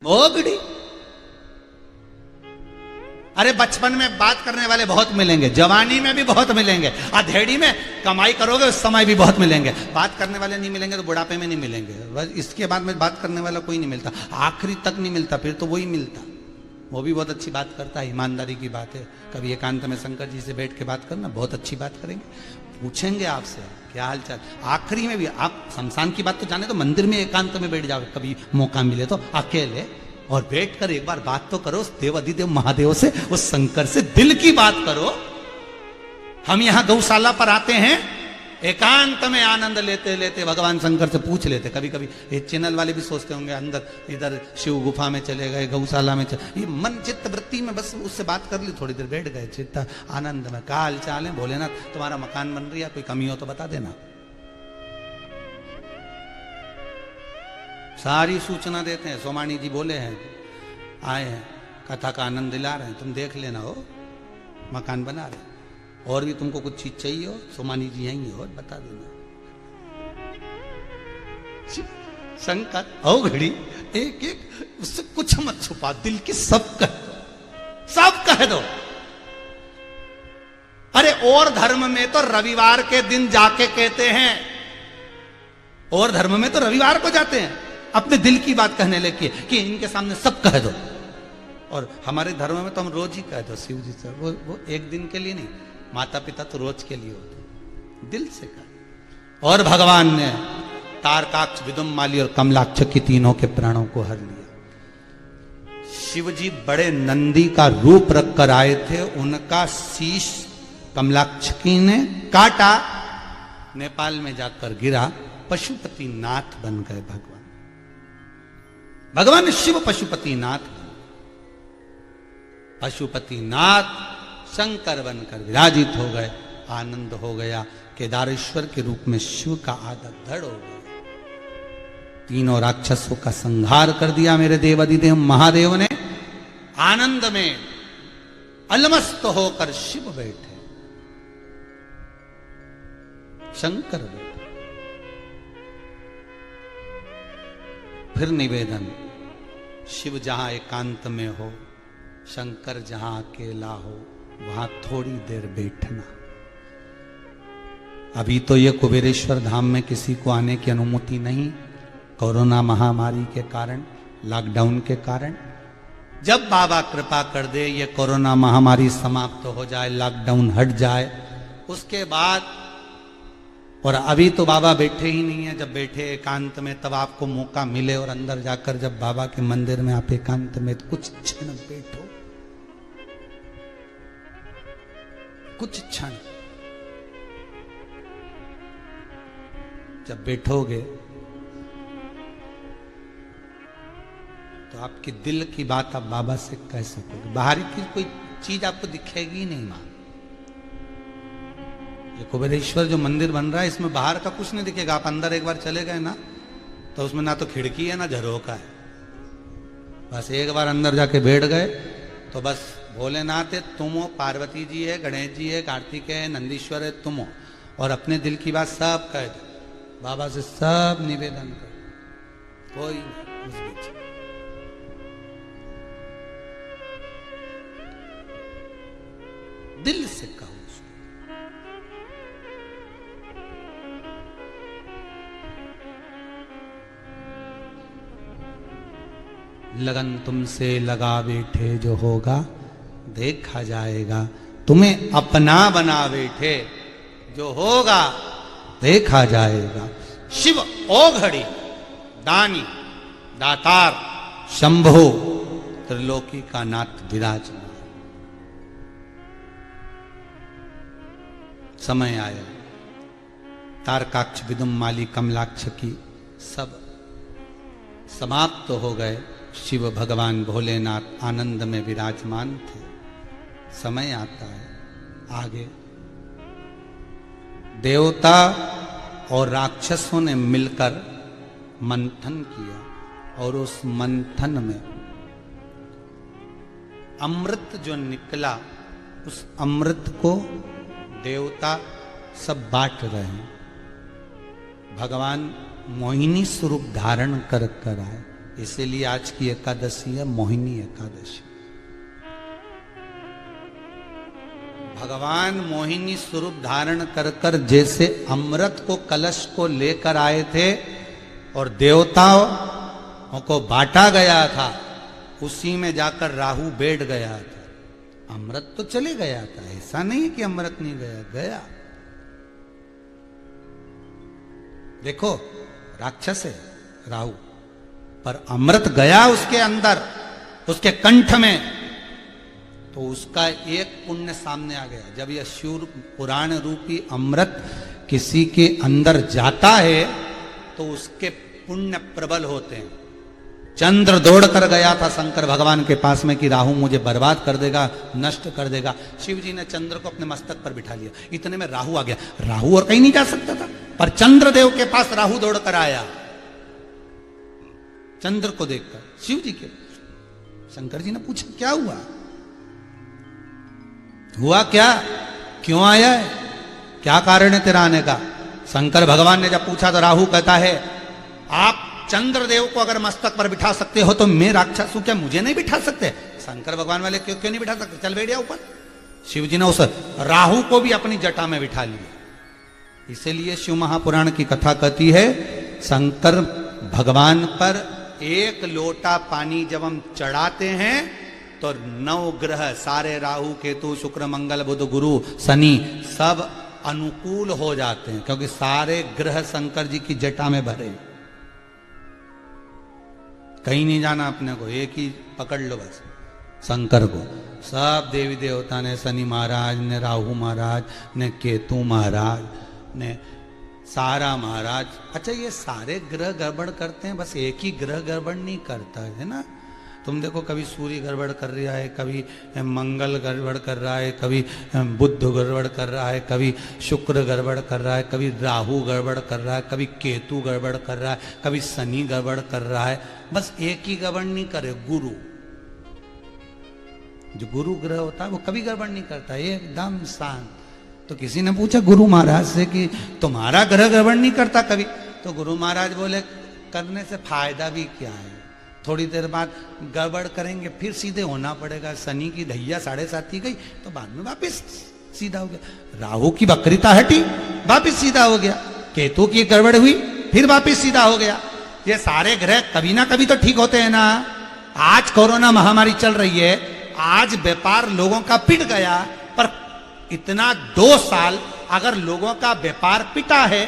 मोगड़ी। अरे बचपन में बात करने वाले बहुत मिलेंगे, जवानी में भी बहुत मिलेंगे, अधेड़ी में कमाई करोगे उस समय भी बहुत मिलेंगे। बात करने वाले नहीं मिलेंगे तो बुढ़ापे में नहीं मिलेंगे, बस इसके बाद में बात करने वाला कोई नहीं मिलता, आखिरी तक नहीं मिलता, फिर तो वही मिलता। वो भी बहुत अच्छी बात करता है, ईमानदारी की बात है। कभी एकांत में शंकर जी से बैठ के बात करना, बहुत अच्छी बात करेंगे, पूछेंगे आपसे क्या हाल चाल। आखिरी में भी आप शमशान की बात तो जाने, तो मंदिर में एकांत में बैठ जाओ कभी मौका मिले तो अकेले, और बैठकर एक बार बात तो करो उस देव अधिदेव महादेव से, उस शंकर से दिल की बात करो। हम यहां गौशाला पर आते हैं, एकांत में आनंद लेते लेते भगवान शंकर से पूछ लेते। कभी कभी ये चैनल वाले भी सोचते होंगे अंदर इधर शिव गुफा में चले गए, गौशाला में ये मन चित्त वृत्ति में बस उससे बात कर ली, थोड़ी देर बैठ गए, चित्त आनंद में। क्या हाल चाल है भोलेनाथ, तुम्हारा मकान बन रही है, कोई कमी हो तो बता देना। सारी सूचना देते हैं। सोमानी जी बोले हैं, आए हैं, कथा का आनंद दिला रहे हैं, तुम देख लेना हो, मकान बना रहे हैं। और भी तुमको कुछ चीज चाहिए हो, सोमानी जी यहीं हो, बता देना। शंकर ओ घड़ी एक एक उससे कुछ मत छुपा, दिल की सब कह दो, सब कह दो। अरे और धर्म में तो रविवार के दिन जाके कहते हैं, और धर्म में तो रविवार को जाते हैं अपने दिल की बात कहने लगे कि इनके सामने सब कह दो। और हमारे धर्म में तो हम रोज ही कह दो शिव जी से, वो एक दिन के लिए नहीं, माता पिता तो रोज के लिए होते, दिल से कह। और भगवान ने तारकाक्ष, विदुम्माली और कमलाक्ष की तीनों के प्राणों को हर लिया। शिव जी बड़े नंदी का रूप रख कर आए थे, उनका शीश कमलाक्षकी ने काटा, नेपाल में जाकर गिरा, पशुपति नाथ बन गए भगवान। भगवान शिव पशुपति नाथ, पशुपति नाथ शंकर बनकर विराजित हो गए। आनंद हो गया, केदारेश्वर के रूप में शिव का आदर धड़ हो गया। तीनों राक्षसों का संहार कर दिया मेरे देवाधिदेव महादेव ने। आनंद में अलमस्त होकर शिव बैठे, शंकर बैठे। फिर निवेदन, शिव जहां एकांत में हो, शंकर जहां अकेला हो, वहां थोड़ी देर बैठना। अभी तो ये कुबेरेश्वर धाम में किसी को आने की अनुमति नहीं, कोरोना महामारी के कारण, लॉकडाउन के कारण। जब बाबा कृपा कर दे, ये कोरोना महामारी समाप्त हो जाए, लॉकडाउन हट जाए, उसके बाद। और अभी तो बाबा बैठे ही नहीं है, जब बैठे एकांत में तब आपको मौका मिले, और अंदर जाकर जब बाबा के मंदिर में आप एकांत में कुछ क्षण बैठो, कुछ क्षण जब बैठोगे तो आपके दिल की बात आप बाबा से कह सकोगे। बाहर की कोई चीज आपको दिखेगी ही नहीं। मां ये कुबेरेश्वर जो मंदिर बन रहा है, इसमें बाहर का कुछ नहीं दिखेगा। आप अंदर एक बार चले गए ना, तो उसमें ना तो खिड़की है ना झरोका है। बस एक बार अंदर जाके बैठ गए तो बस भोलेनाथ है तुम हो, पार्वती जी है, गणेश जी है, कार्तिक है, नंदीश्वर है, तुम हो। और अपने दिल की बात सब कह दो, बाबा से सब निवेदन करो, कोई नहीं उस बीच। दिल से कहो। लगन तुमसे लगा बैठे, जो होगा देखा जाएगा। तुम्हें अपना बना बैठे, जो होगा देखा जाएगा। शिव ओघड़ी, दानी, दातार, शंभो, त्रिलोकी का नाथ विराजमान। समय आया, तारकाक्ष, विदुम्माली, कमलाक्ष की सब समाप्त हो गए। शिव भगवान भोलेनाथ आनंद में विराजमान थे। समय आता है आगे, देवता और राक्षसों ने मिलकर मंथन किया, और उस मंथन में अमृत जो निकला, उस अमृत को देवता सब बांट रहे हैं। भगवान मोहिनी स्वरूप धारण कर आए। इसीलिए आज की एकादशी है मोहिनी एकादशी। भगवान मोहिनी स्वरूप धारण कर कर जैसे अमृत को कलश को लेकर आए थे और देवताओं को बांटा गया था, उसी में जाकर राहु बैठ गया था। अमृत तो चले गया था, ऐसा नहीं कि अमृत नहीं गया, गया। देखो राक्षस है राहु, पर अमृत गया उसके अंदर, उसके कंठ में, तो उसका एक पुण्य सामने आ गया। जब यह शिव पुराण रूपी अमृत किसी के अंदर जाता है तो उसके पुण्य प्रबल होते हैं। चंद्र दौड़ कर गया था शंकर भगवान के पास में कि राहु मुझे बर्बाद कर देगा, नष्ट कर देगा। शिव जी ने चंद्र को अपने मस्तक पर बिठा लिया, इतने में राहु आ गया। राहु और कहीं नहीं जा सकता था, पर चंद्रदेव के पास राहु दौड़ कर आया, चंद्र को देखकर शिव जी के। शंकर जी ने पूछा क्या हुआ, हुआ क्या, क्यों आया है, क्या कारण है तेरा आने का। शंकर भगवान ने जब पूछा तो राहु कहता है आप चंद्रदेव को अगर मस्तक पर बिठा सकते हो तो मैं राक्षस हूं क्या, मुझे नहीं बिठा सकते। शंकर भगवान वाले क्यों क्यों नहीं बिठा सकते, चल बैठ जा ऊपर। शिव जी ने उस राहु को भी अपनी जटा में बिठा लिया। इसीलिए शिव महापुराण की कथा कहती है शंकर भगवान पर एक लोटा पानी जब हम चढ़ाते हैं तो 9 ग्रह सारे राहु केतु शुक्र मंगल बुध गुरु शनि सब अनुकूल हो जाते हैं, क्योंकि सारे ग्रह शंकर जी की जटा में भरे। कहीं नहीं जाना अपने को, एक ही पकड़ लो बस शंकर को। सब देवी देवता ने, शनि महाराज ने, राहु महाराज ने, केतु महाराज ने, सारा महाराज। अच्छा ये सारे ग्रह गड़बड़ करते हैं, बस एक ही ग्रह गड़बड़ नहीं करता है ना। तुम देखो कभी सूर्य गड़बड़ कर रहा है, कभी मंगल गड़बड़ कर रहा है, कभी बुध गड़बड़ कर रहा है, कभी शुक्र गड़बड़ कर रहा है, कभी राहु गड़बड़ कर रहा है, कभी केतु गड़बड़ कर रहा है, कभी शनि गड़बड़ कर रहा है। बस एक ही गड़बड़ नहीं करे, गुरु। जो गुरु ग्रह होता है वो कभी गड़बड़ नहीं करता, एकदम शांत। तो किसी ने पूछा गुरु महाराज से कि तुम्हारा ग्रह गड़बड़ नहीं करता कभी, तो गुरु महाराज बोले करने से फायदा भी क्या है, थोड़ी देर बाद गड़बड़ करेंगे फिर सीधे होना पड़ेगा। शनि की ढैया 7:30 गई तो बाद में वापस सीधा हो गया। राहु की वक्रिता हटी, वापस सीधा हो गया। केतु की गड़बड़ हुई, फिर वापस सीधा हो गया। ये सारे ग्रह कभी ना कभी तो ठीक होते हैं ना। आज कोरोना महामारी चल रही है, आज व्यापार लोगों का पिट गया, पर इतना 2 साल अगर लोगों का व्यापार पिटा है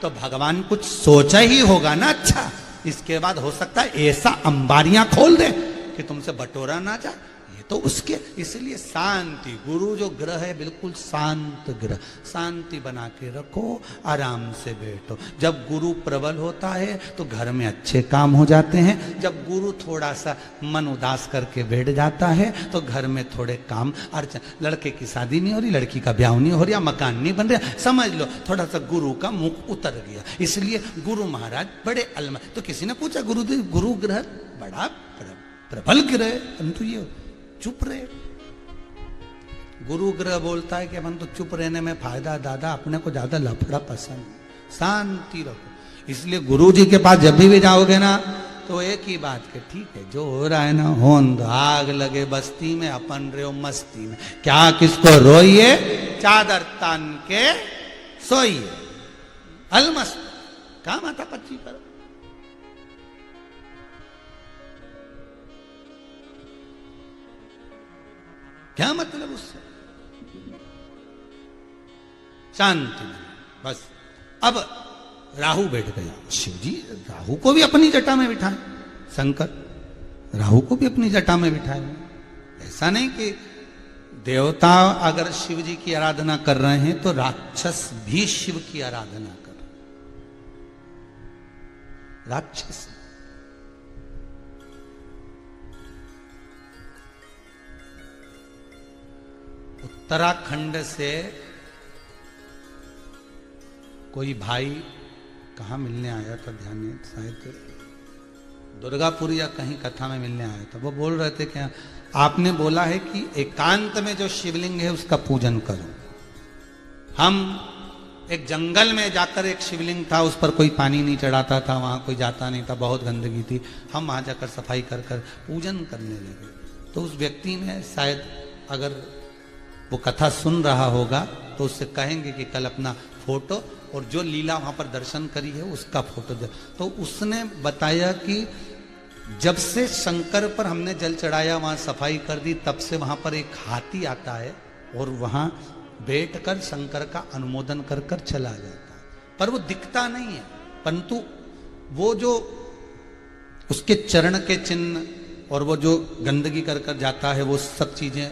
तो भगवान कुछ सोचा ही होगा ना अच्छा। इसके बाद हो सकता है ऐसा अंबारियां खोल दे कि तुमसे बटोरा ना जाए, ये तो उसके। इसलिए शांति, गुरु जो ग्रह है बिल्कुल शांत ग्रह, शांति बना के रखो, आराम से बैठो। जब गुरु प्रबल होता है तो घर में अच्छे काम हो जाते हैं। जब गुरु थोड़ा सा मन उदास करके बैठ जाता है तो घर में थोड़े काम अर्चन, लड़के की शादी नहीं हो रही, लड़की का ब्याह नहीं हो रहा, मकान नहीं बन रहा, समझ लो थोड़ा सा गुरु का मुख उतर गया। इसलिए गुरु महाराज बड़े अलमा। तो किसी ने पूछा गुरुदेव गुरु ग्रह बड़ा प्रबल ग्रह, परंतु ये चुप रहे। गुरु ग्रह बोलता है कि अपन तो चुप रहने में फायदा, दादा अपने को ज्यादा लफड़ा पसंद, शांति रखो। इसलिए गुरु जी के पास जब भी जाओगे ना तो एक ही बात के ठीक है जो हो रहा है ना होन दो, आग लगे बस्ती में अपन रहो मस्ती में, क्या किसको रोइए, चादर तान के सोइए, अलमस्त क्या माता पच्ची करो। क्या मतलब उससे, शांति बस। अब राहु बैठ गया, शिव जी राहु को भी अपनी जटा में बिठाए, शंकर राहु को भी अपनी जटा में बिठाए। ऐसा नहीं कि देवता अगर शिव जी की आराधना कर रहे हैं तो राक्षस भी शिव की आराधना कर, राक्षस। उत्तराखंड से कोई भाई कहाँ मिलने आया था, ध्यान नहीं, शायद दुर्गापुर या कहीं कथा में मिलने आया था। वो बोल रहे थे कि आपने बोला है कि एकांत में जो शिवलिंग है उसका पूजन करो। हम एक जंगल में जाकर एक शिवलिंग था, उस पर कोई पानी नहीं चढ़ाता था, वहां कोई जाता नहीं था, बहुत गंदगी थी। हम वहां जाकर सफाई कर कर पूजन करने लगे। तो उस व्यक्ति ने शायद, अगर वो कथा सुन रहा होगा तो उससे कहेंगे कि कल अपना फोटो और जो लीला वहां पर दर्शन करी है उसका फोटो दे। तो उसने बताया कि जब से शंकर पर हमने जल चढ़ाया, वहां सफाई कर दी, तब से वहां पर एक हाथी आता है और वहां बैठकर शंकर का अनुमोदन कर कर चला जाता है। पर वो दिखता नहीं है, परंतु वो जो उसके चरण के चिन्ह और वो जो गंदगी कर कर जाता है, वो सब चीजें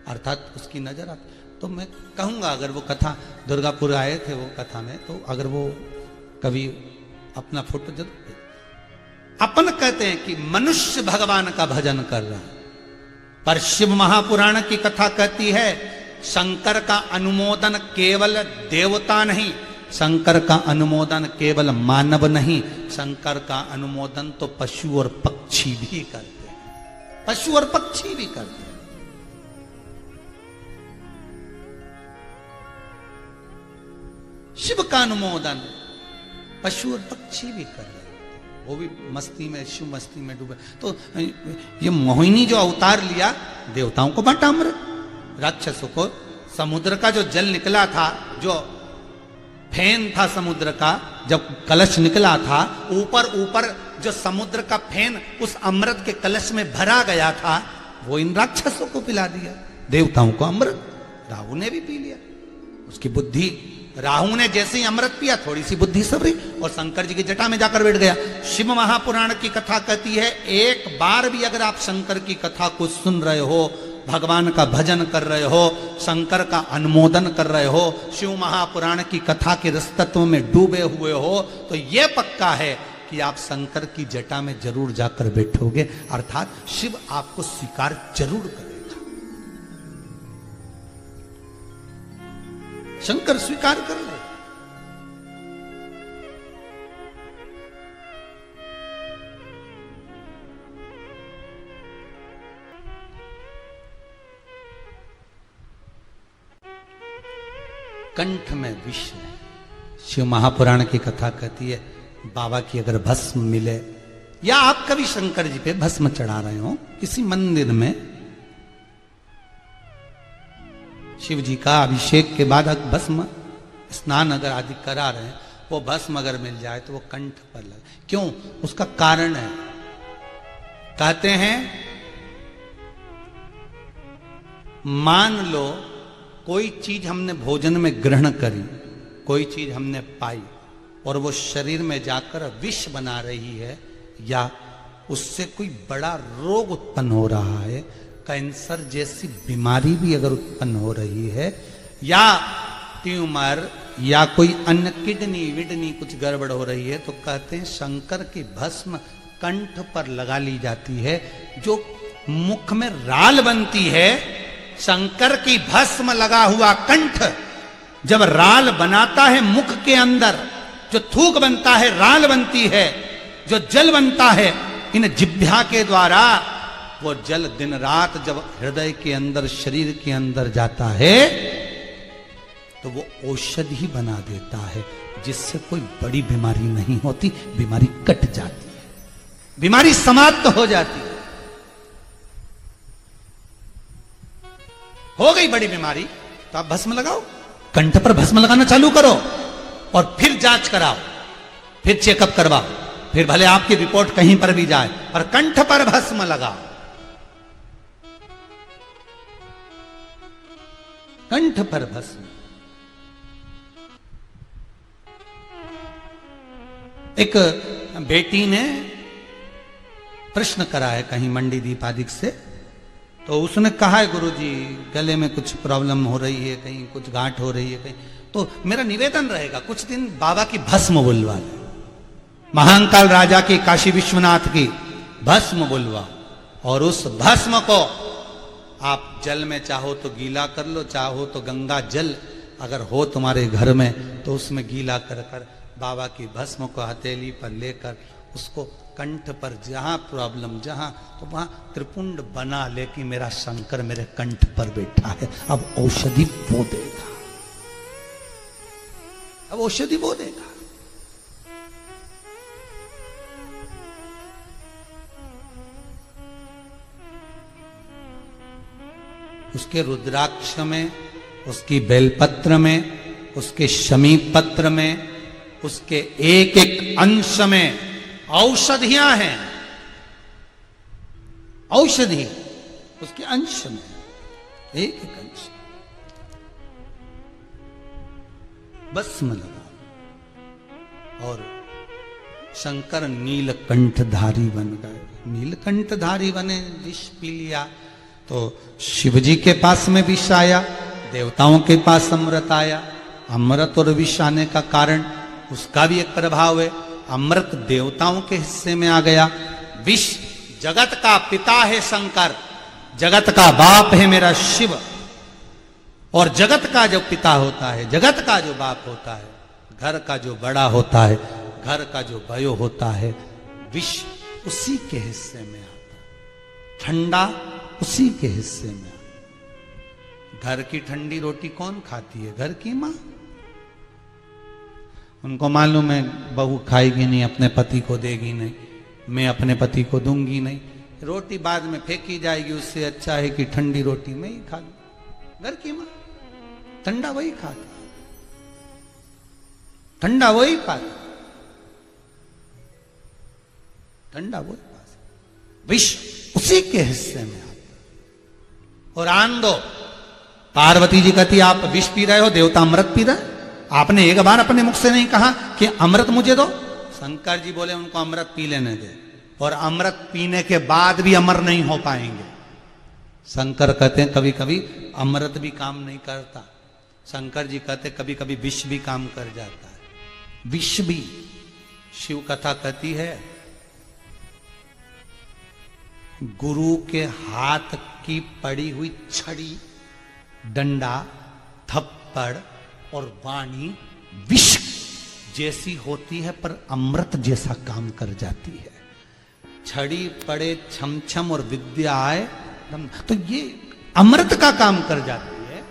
अर्थात उसकी नजर आती। तो मैं कहूंगा, अगर वो कथा दुर्गापुर आए थे वो कथा में, तो अगर वो कभी अपना फोटो जरूर, अपन कहते हैं कि मनुष्य भगवान का भजन कर रहा है, पर शिव महापुराण की कथा कहती है शंकर का अनुमोदन केवल देवता नहीं, शंकर का अनुमोदन केवल मानव नहीं, शंकर का अनुमोदन तो पशु और पक्षी भी करते हैं, पशु और पक्षी भी करते हैं। शिव का अनुमोदन पशु और पक्षी भी कर रहे हैं, वो भी मस्ती में, शिव मस्ती में डूबे। तो ये मोहिनी जो अवतार लिया, देवताओं को बांटा अमृत, राक्षसों को समुद्र का जो जल निकला था, जो फेन था समुद्र का, जब कलश निकला था, ऊपर ऊपर जो समुद्र का फेन उस अमृत के कलश में भरा गया था, वो इन राक्षसों को पिला दिया। देवताओं को अमृत राहु ने भी पी लिया, उसकी बुद्धि, राहु ने जैसे ही अमृत पिया थोड़ी सी बुद्धि सबरी और शंकर जी की जटा में जाकर बैठ गया। शिव महापुराण की कथा कहती है, एक बार भी अगर आप शंकर की कथा को सुन रहे हो, भगवान का भजन कर रहे हो, शंकर का अनुमोदन कर रहे हो, शिव महापुराण की कथा के रसतत्व में डूबे हुए हो, तो यह पक्का है कि आप शंकर की जटा में जरूर जाकर बैठोगे, अर्थात शिव आपको स्वीकार जरूर करेगा। शंकर स्वीकार कर ले। कंठ में विष है। शिव महापुराण की कथा कहती है, बाबा की अगर भस्म मिले, या आप कभी शंकर जी पे भस्म चढ़ा रहे हो किसी मंदिर में, शिव जी का अभिषेक के बाद भस्म स्नान अगर आदि करा रहे हैं, वो भस्म अगर मिल जाए तो वो कंठ पर लगे। क्यों? उसका कारण है, कहते हैं मान लो कोई चीज हमने भोजन में ग्रहण करी, कोई चीज हमने पाई और वो शरीर में जाकर विष बना रही है, या उससे कोई बड़ा रोग उत्पन्न हो रहा है, कैंसर जैसी बीमारी भी अगर उत्पन्न हो रही है, या ट्यूमर या कोई अन्य किडनी विडनी कुछ गड़बड़ हो रही है, तो कहते हैं शंकर की भस्म कंठ पर लगा ली जाती है। जो मुख में राल बनती है, शंकर की भस्म लगा हुआ कंठ जब राल बनाता है मुख के अंदर, जो थूक बनता है राल बनती है, जो जल बनता है इन जिह्वा के द्वारा, वो जल दिन रात जब हृदय के अंदर, शरीर के अंदर जाता है, तो वो औषधि बना देता है, जिससे कोई बड़ी बीमारी नहीं होती, बीमारी कट जाती है, बीमारी समाप्त हो जाती है। हो गई बड़ी बीमारी तो आप भस्म लगाओ, कंठ पर भस्म लगाना चालू करो और फिर जांच कराओ, फिर चेकअप करवाओ, फिर भले आपकी रिपोर्ट कहीं पर भी जाए, पर कंठ पर भस्म लगाओ, कंठ पर भस्म। एक बेटी ने प्रश्न करा है कहीं मंडी दीपादिक से, तो उसने कहा है गुरुजी गले में कुछ प्रॉब्लम हो रही है, कहीं कुछ गांठ हो रही है कहीं, तो मेरा निवेदन रहेगा कुछ दिन बाबा की भस्म बुलवा ले, महाकाल राजा की, काशी विश्वनाथ की भस्म बुलवा, और उस भस्म को आप जल में चाहो तो गीला कर लो, चाहो तो गंगा जल अगर हो तुम्हारे घर में तो उसमें गीला कर कर बाबा की भस्म को हथेली पर लेकर उसको कंठ पर जहां प्रॉब्लम जहां, तो वहां त्रिपुंड बना ले कि मेरा शंकर मेरे कंठ पर बैठा है, अब औषधि वो देगा। अब औषधि वो देगा। उसके रुद्राक्ष में, उसकी बेलपत्र में, उसके शमी पत्र में, उसके एक एक अंश में औषधियां हैं। औषधि उसके अंश में, एक एक अंश। भस्म लगा और शंकर नीलकंठधारी बन गए। नीलकंठधारी बने, विष पी लिया तो शिवजी के पास में विष आया, देवताओं के पास अमृत आया। अमृत और विष आने का कारण उसका भी एक प्रभाव है। अमृत देवताओं के हिस्से में आ गया, विष जगत का पिता है शंकर, जगत का बाप है मेरा शिव। और जगत का जो पिता होता है, जगत का जो बाप होता है, घर का जो बड़ा होता है, घर का जो भयो होता है, विष उसी के हिस्से में आता है, ठंडा उसी के हिस्से में आता। घर की ठंडी रोटी कौन खाती है? घर की मां। उनको मालूम है बहू खाएगी नहीं, अपने पति को देगी नहीं, मैं अपने पति को दूंगी नहीं, रोटी बाद में फेंकी जाएगी, उससे अच्छा है कि ठंडी रोटी मैं ही खा लूं। घर की मां ठंडा वही खाती, ठंडा वही पाती, ठंडा वही पाती। विष उसी के हिस्से में आता। और आन दो, पार्वती जी कहती आप विष पी रहे हो, देवता अमृत पी रहे। आपने एक बार अपने मुख से नहीं कहा कि अमृत मुझे दो। शंकर जी बोले उनको अमृत पी लेने दे, और अमृत पीने के बाद भी अमर नहीं हो पाएंगे। शंकर कहते हैं कभी कभी अमृत भी काम नहीं करता। शंकर जी कहते कभी कभी विष भी काम कर जाता है। विष भी, शिव कथा कहती है गुरु के हाथ की पड़ी हुई छड़ी, डंडा, थप्पड़ और वाणी विष जैसी होती है पर अमृत जैसा काम कर जाती है। छड़ी पड़े छम छम और विद्या आए, तो ये अमृत का काम कर जाती है,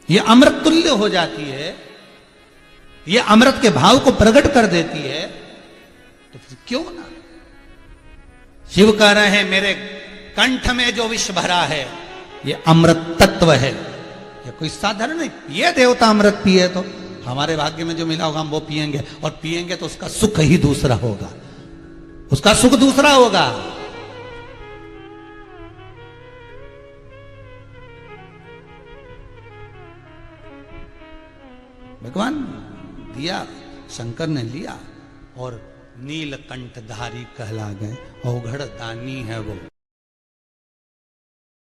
ये अमृत तुल्य हो जाती है, ये अमृत के भाव को प्रकट कर देती है। तो फिर क्यों ना शिव कह रहे हैं मेरे कंठ में जो विष भरा है ये अमृत तत्व है, ये कोई साधारण नहीं। ये देवता अमृत पिए तो हमारे भाग्य में जो मिला होगा हम वो पिएंगे, और पिएंगे तो उसका सुख ही दूसरा होगा, उसका सुख दूसरा होगा। भगवान दिया, शंकर ने लिया और नीलकंठधारी कहला गए। औघड़ दानी है वो।